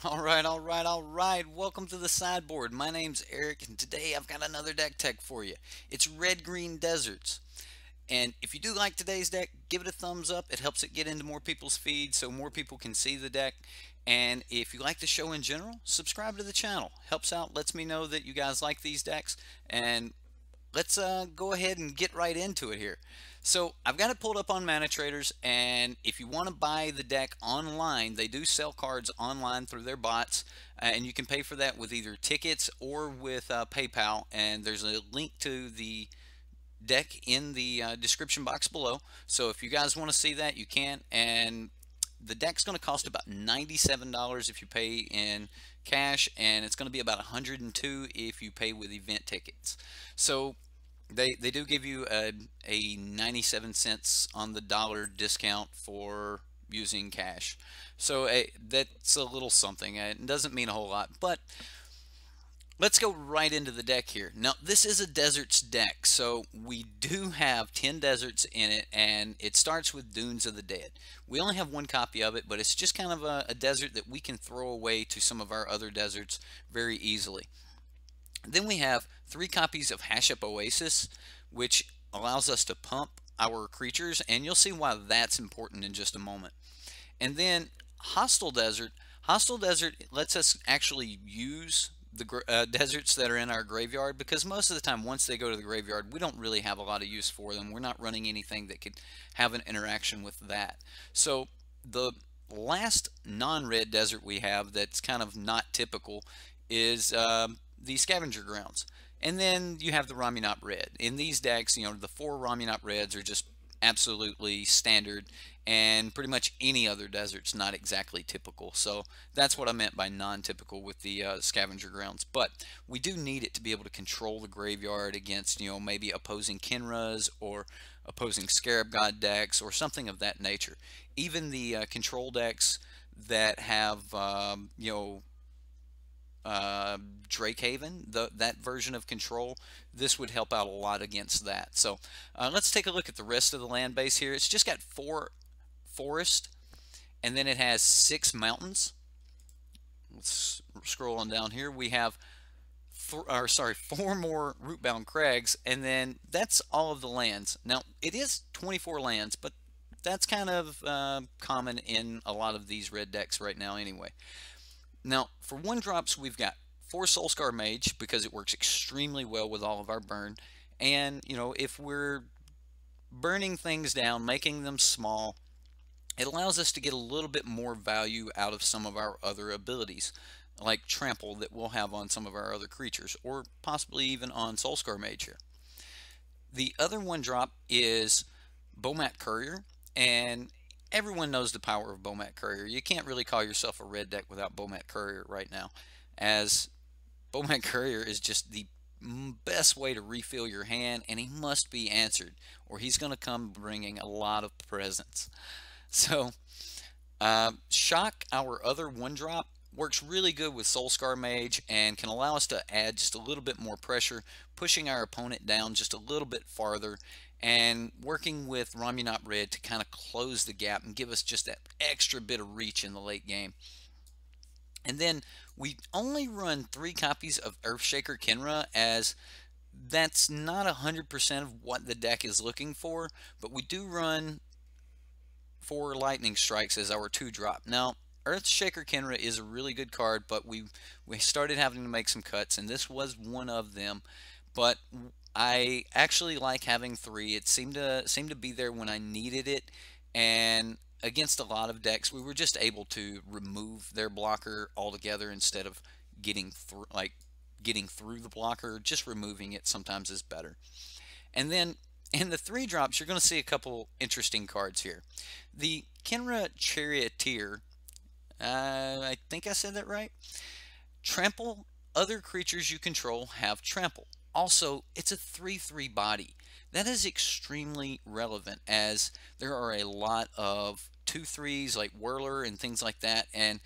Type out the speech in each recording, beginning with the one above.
All right. Welcome to the sideboard. My name's Eric, and today I've got another deck tech for you. It's Red Green Deserts. And if you do like today's deck, give it a thumbs up. It helps it get into more people's feeds so more people can see the deck. And if you like the show in general, subscribe to the channel. Helps out, lets me know that you guys like these decks. And let's go ahead and get right into it here. So I've got it pulled up on Manatraders, and if you want to buy the deck online, they do sell cards online through their bots, and you can pay for that with either tickets or with PayPal. And there's a link to the deck in the description box below. So if you guys want to see that, you can. And the deck's going to cost about $97 if you pay in cash, and it's going to be about $102 if you pay with event tickets. So they do give you a 97 cents on the dollar discount for using cash. So that's a little something. It doesn't mean a whole lot, but let's go right into the deck here. Now, this is a deserts deck, so we do have 10 deserts in it, and it starts with Dunes of the Dead. We only have one copy of it, but it's just kind of a desert that we can throw away to some of our other deserts very easily. Then we have 3 copies of Hashep Oasis, which allows us to pump our creatures, and you'll see why that's important in just a moment. And then Hostile Desert. Hostile Desert lets us actually use the deserts that are in our graveyard, because most of the time once they go to the graveyard, we don't really have a lot of use for them. We're not running anything that could have an interaction with that. So the last non-red desert we have that's kind of not typical is the Scavenger Grounds. And then you have the Ramunap Red. In these decks, the 4 Ramunap Reds are just absolutely standard, and pretty much any other desert's not exactly typical. So that's what I meant by non-typical with the Scavenger Grounds. But we do need it to be able to control the graveyard against, maybe opposing Kinras or opposing Scarab God decks or something of that nature. Even the control decks that have, Drakehaven, that version of control, this would help out a lot against that. So let's take a look at the rest of the land base here. It's just got 4 forest, and then it has 6 mountains. Let's scroll on down here. We have 4 more root-bound crags, and then that's all of the lands. Now, it is 24 lands, but that's kind of common in a lot of these red decks right now anyway. Now, for 1-drops, we've got 4 Soulscar Mage, because it works extremely well with all of our burn. And, if we're burning things down, making them small, it allows us to get a little bit more value out of some of our other abilities, like Trample that we'll have on some of our other creatures, or possibly even on Soulscar Mage here. The other 1-drop is Bomat Courier, and everyone knows the power of Bomat Courier. You can't really call yourself a red deck without Bomat Courier right now, as Bomat Courier is just the best way to refill your hand, and he must be answered, or he's going to come bringing a lot of presents. So, Shock, our other 1-drop, works really good with Soulscar Mage and can allow us to add just a little bit more pressure, pushing our opponent down just a little bit farther, and working with Ramunap Red to kind of close the gap and give us just that extra bit of reach in the late game. And then we only run 3 copies of Earthshaker Kinra, as that's not 100% of what the deck is looking for, but we do run 4 Lightning Strikes as our 2-drop. Now, Earthshaker Kinra is a really good card, but we started having to make some cuts, and this was one of them. But I actually like having 3. It seemed to be there when I needed it, and against a lot of decks, we were just able to remove their blocker altogether instead of getting through the blocker. Just removing it sometimes is better. And then in the 3-drops, you're going to see a couple interesting cards here. The Kinra Charioteer, I think I said that right. Trample. Other creatures you control have trample. Also, it's a 3/3 body. That is extremely relevant, as there are a lot of 2/3s like Whirler and things like that, and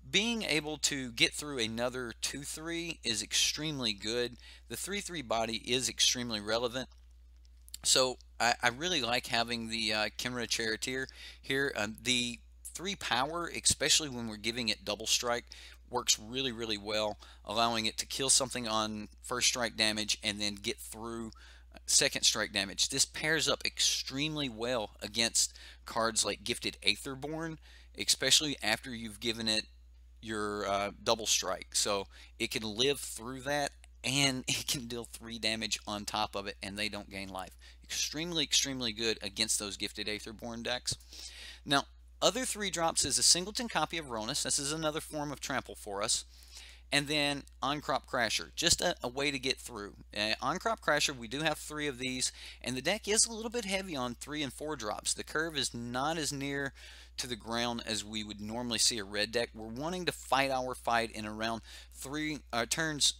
being able to get through another 2/3 is extremely good. The 3/3 body is extremely relevant. So I really like having the Kinra Charioteer here. The 3 power, especially when we're giving it double strike, works really, really well, allowing it to kill something on first strike damage and then get through second strike damage. This pairs up extremely well against cards like Gifted Aetherborn, especially after you've given it your double strike. So it can live through that, and it can deal 3 damage on top of it, and they don't gain life. Extremely, extremely good against those Gifted Aetherborn decks. Now, other 3-drops is a singleton copy of Rhonas. This is another form of trample for us. And then On-Crop Crasher, just a way to get through. On-Crop Crasher, we do have 3 of these, and the deck is a little bit heavy on 3 and 4 drops. The curve is not as near to the ground as we would normally see a red deck. We're wanting to fight our fight in around turns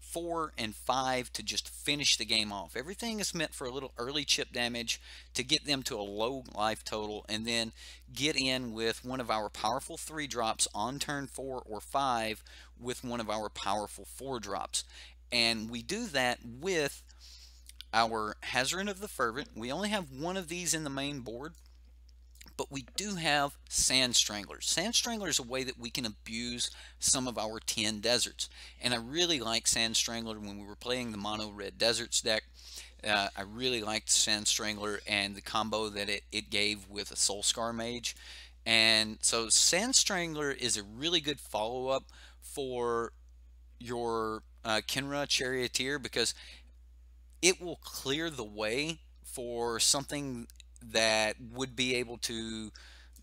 4 and 5 to just finish the game off. Everything is meant for a little early chip damage to get them to a low life total, and then get in with one of our powerful 3 drops on turn 4 or 5 with one of our powerful 4 drops. And we do that with our Hazoret of the Fervent. We only have one of these in the main board, but we do have Sand Stranglers. Sand Strangler is a way that we can abuse some of our 10 deserts. And I really like Sand Strangler when we were playing the Mono Red Deserts deck. I really liked Sand Strangler and the combo that it gave with a Soulscar Mage. And so Sand Strangler is a really good follow-up for your Kinra Charioteer, because it will clear the way for something that would be able to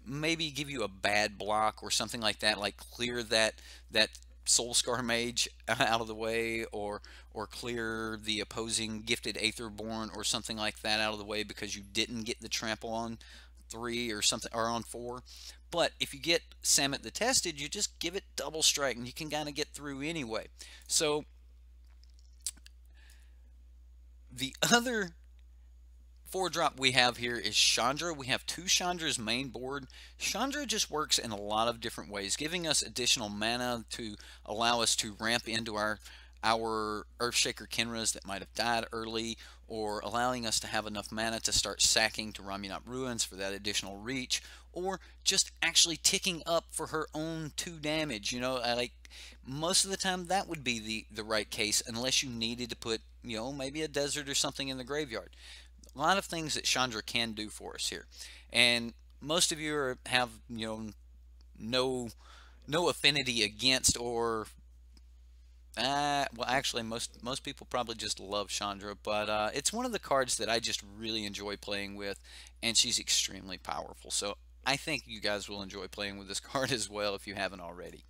maybe give you a bad block or something like that, like clear that Soulscar Mage out of the way, or clear the opposing Gifted Aetherborn or something like that out of the way because you didn't get the trample on 3 or something, or on 4. But if you get Samut the Tested, you just give it double strike and you can kind of get through anyway. So the other 4-drop we have here is Chandra. We have 2 Chandras main board. Chandra just works in a lot of different ways, giving us additional mana to allow us to ramp into our Earthshaker Kinras that might have died early, or allowing us to have enough mana to start sacking to Ramunap Ruins for that additional reach, or just actually ticking up for her own 2 damage. You know, like most of the time that would be the right case, unless you needed to put, you know, maybe a desert or something in the graveyard. A lot of things that Chandra can do for us here, and most of you have, you know, no affinity against, or well, actually most people probably just love Chandra, but it's one of the cards that I just really enjoy playing with, and she's extremely powerful. So I think you guys will enjoy playing with this card as well if you haven't already.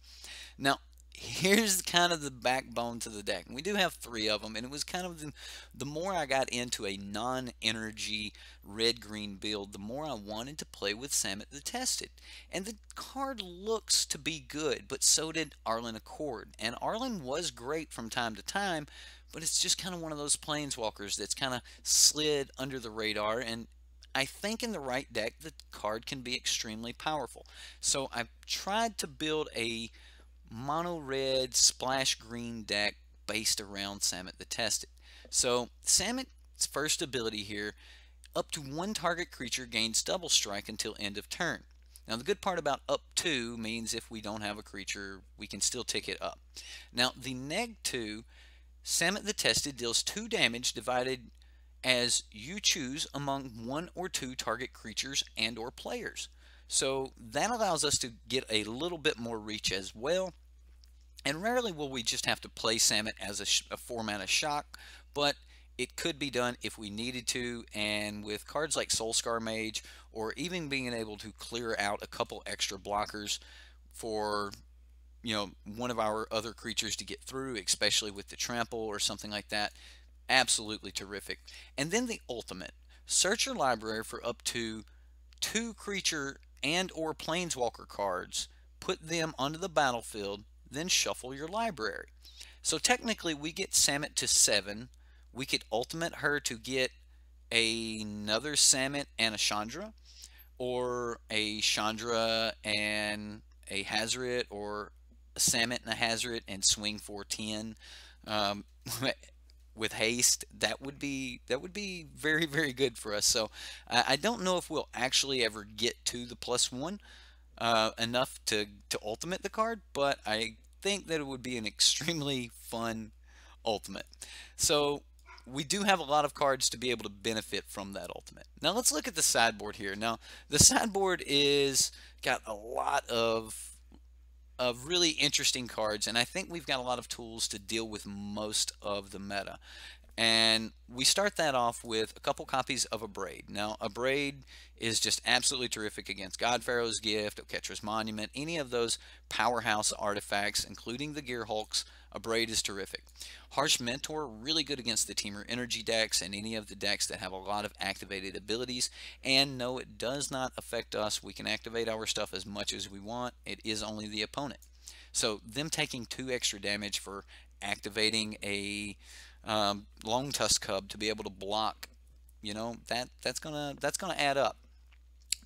Now, here's kind of the backbone to the deck. We do have 3 of them, and it was kind of the more I got into a non-energy red-green build, the more I wanted to play with Samut the Tested. And the card looks to be good, but so did Arlinn Accord. And Arlinn was great from time to time, but it's just kind of one of those planeswalkers that's kind of slid under the radar, and I think in the right deck, the card can be extremely powerful. So I've tried to build a mono red splash green deck based around Samut the Tested. So Samut's first ability here, up to 1 target creature gains double strike until end of turn. Now the good part about up to means if we don't have a creature, we can still tick it up. Now the neg 2, Samut the Tested deals 2 damage divided as you choose among 1 or 2 target creatures and or players. So that allows us to get a little bit more reach as well. And rarely will we just have to play Samut as a 4-mana shock, but it could be done if we needed to. And with cards like Soulscar Mage, or even being able to clear out a couple extra blockers for, you know, one of our other creatures to get through, especially with the trample or something like that, absolutely terrific. And then the ultimate, search your library for up to 2 creature and or planeswalker cards, put them onto the battlefield, then shuffle your library. So technically we get Samut to 7. We could ultimate her to get another Samut and a Chandra, or a Chandra and a Hazoret, or a Samut and a Hazoret and swing for 10 with haste. That would be very, very good for us. So I don't know if we'll actually ever get to the +1 enough to ultimate the card, but I think that it would be an extremely fun ultimate. So we do have a lot of cards to be able to benefit from that ultimate. Now let's look at the sideboard here. Now the sideboard is got a lot of really interesting cards, and I think we've got a lot of tools to deal with most of the meta. And we start that off with a couple copies of Abrade. Now, Abrade is just absolutely terrific against God Pharaoh's Gift, Oketra's Monument, any of those powerhouse artifacts, including the Gear Hulks. Abrade is terrific. Harsh Mentor, really good against the Teamer Energy decks and any of the decks that have a lot of activated abilities. And no, it does not affect us. We can activate our stuff as much as we want. It is only the opponent. So them taking 2 extra damage for activating a Long Tusk Cub to be able to block, you know, that's gonna add up.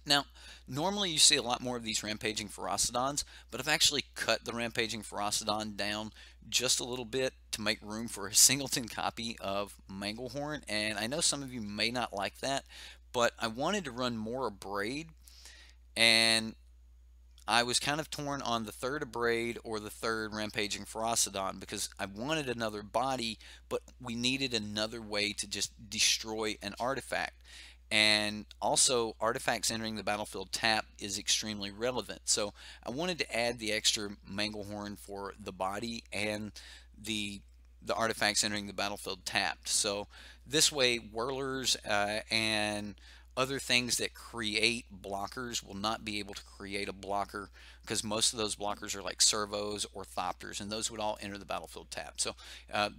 Now, normally you see a lot more of these Rampaging Ferocidons, but I've actually cut the Rampaging Ferocidon down just a little bit to make room for a singleton copy of Manglehorn, and I know some of you may not like that, but I wanted to run more Abrade, and I was kind of torn on the 3rd Abrade or the 3rd Rampaging Ferocidon because I wanted another body, but we needed another way to just destroy an artifact. And also, artifacts entering the battlefield tap is extremely relevant. So I wanted to add the extra Manglehorn for the body and the artifacts entering the battlefield tapped. So this way, whirlers and other things that create blockers will not be able to create a blocker because most of those blockers are like servos or thopters, and those would all enter the battlefield tap. So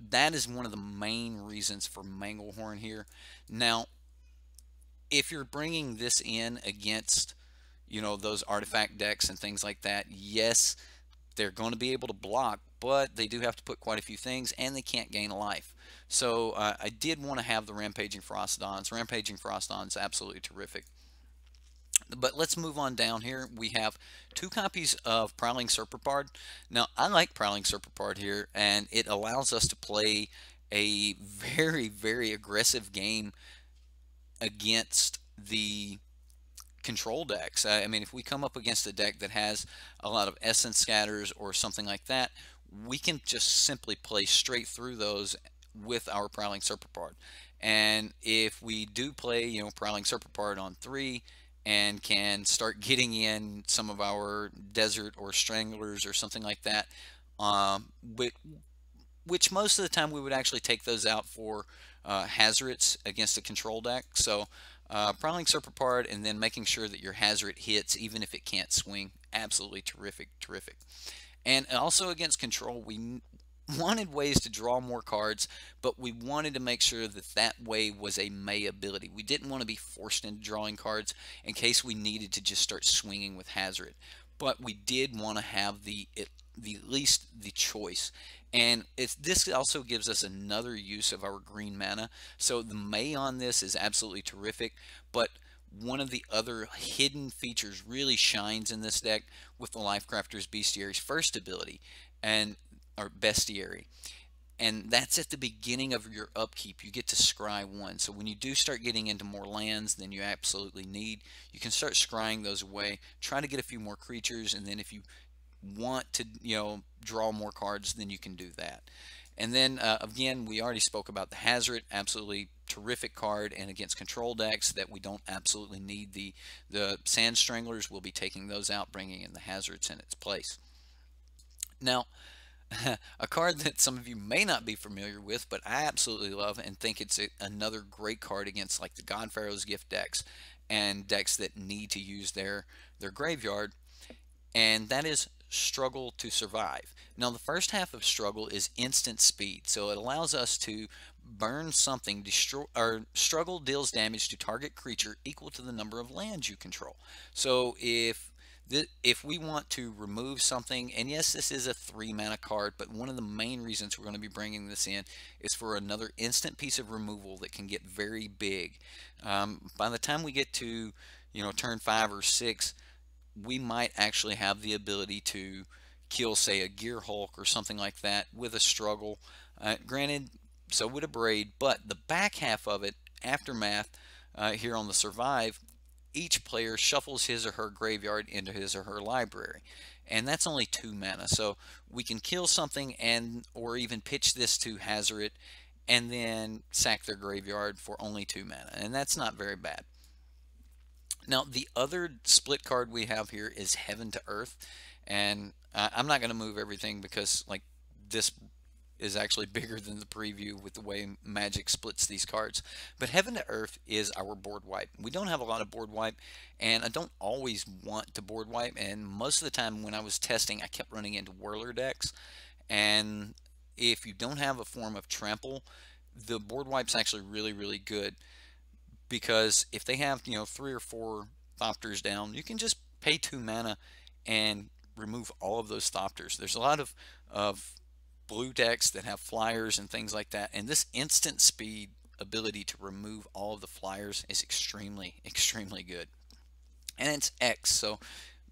that is one of the main reasons for Manglehorn here. Now, if you're bringing this in against, you know, those artifact decks and things like that, yes, they're going to be able to block, but they do have to put quite a few things, and they can't gain a life. So I did want to have the Rampaging Ferocidons. Rampaging Ferocidons, absolutely terrific. But let's move on down here. We have 2 copies of Prowling Serpapard. Now, I like Prowling Serpapard here, and it allows us to play a very, very aggressive game against the control decks. I mean, if we come up against a deck that has a lot of Essence Scatters or something like that, we can just simply play straight through those with our Prowling Serpapard. And if we do play, you know, Prowling Serpapard on 3 and can start getting in some of our Desert or Stranglers or something like that, which most of the time we would actually take those out for Hazorets against a control deck. So Prowling Serpapard and then making sure that your Hazoret hits even if it can't swing. Absolutely terrific, terrific. And also against control, we wanted ways to draw more cards, but we wanted to make sure that that way was a May ability. We didn't want to be forced into drawing cards in case we needed to just start swinging with Hazoret. But we did want to have at least the choice. And this also gives us another use of our green mana. So the May on this is absolutely terrific, but one of the other hidden features really shines in this deck with the Lifecrafter's Bestiary's first ability, or Bestiary. And that's at the beginning of your upkeep. You get to scry 1. So when you do start getting into more lands than you absolutely need, you can start scrying those away, try to get a few more creatures, and then if you want to, you know, draw more cards, then you can do that. And then again, we already spoke about the Hazoret, absolutely terrific card, and against control decks that we don't absolutely need the Sand Stranglers, we'll be taking those out, bringing in the Hazorets in its place. Now, a card that some of you may not be familiar with, but I absolutely love and think it's another great card against like the God Pharaoh's Gift decks and decks that need to use their graveyard, and that is Struggle to Survive. Now, the first half of Struggle is instant speed, so it allows us to burn something. Struggle deals damage to target creature equal to the number of lands you control. So if we want to remove something, and yes, this is a 3 mana card, but one of the main reasons we're going to be bringing this in is for another instant piece of removal that can get very big. By the time we get to, you know, turn 5 or 6, we might actually have the ability to kill, say, a Gear Hulk or something like that with a Struggle. Granted, so would a Abrade, but the back half of it, Aftermath, here on the Survive, each player shuffles his or her graveyard into his or her library. and that's only 2 mana. So we can kill something and or even pitch this to Hazoret and then sack their graveyard for only 2 mana, and that's not very bad. Now the other split card we have here is Heaven to Earth, and I'm not going to move everything because like this is actually bigger than the preview with the way Magic splits these cards. But Heaven to Earth is our board wipe. We don't have a lot of board wipe, and I don't always want to board wipe, and most of the time when I was testing I kept running into Whirler decks, and if you don't have a form of Trample, the board wipe's actually really good, because if they have 3 or 4 Thopters down, you can just pay 2 mana and remove all of those Thopters. There's a lot of blue decks that have flyers and things like that, and this instant speed ability to remove all of the flyers is extremely good. And it's X, so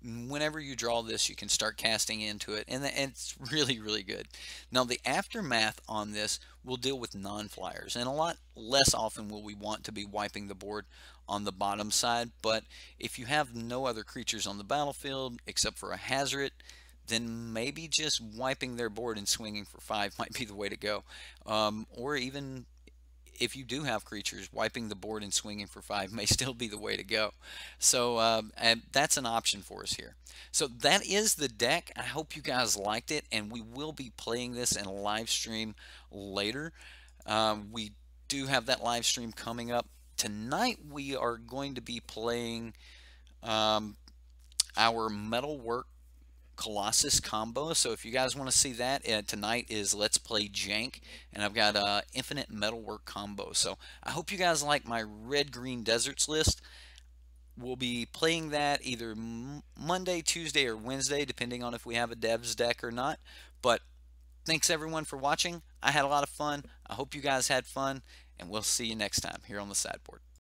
whenever you draw this you can start casting into it, and it's really good. Now the aftermath on this will deal with non-flyers, and a lot less often will we want to be wiping the board on the bottom side, but if you have no other creatures on the battlefield except for a Hazoret, then maybe just wiping their board and swinging for 5 might be the way to go. Or even if you do have creatures, wiping the board and swinging for 5 may still be the way to go. So and that's an option for us here. So that is the deck. I hope you guys liked it, and we will be playing this in a live stream later. We do have that live stream coming up. Tonight we are going to be playing our Metalwork Colossus combo. So if you guys want to see that, tonight is Let's Play Jank, and I've got a Infinite Metalwork combo. So I hope you guys like my red-green deserts list. We'll be playing that either Monday, Tuesday, or Wednesday, depending on if we have a devs deck or not. But thanks everyone for watching. I had a lot of fun. I hope you guys had fun, and we'll see you next time here on the sideboard.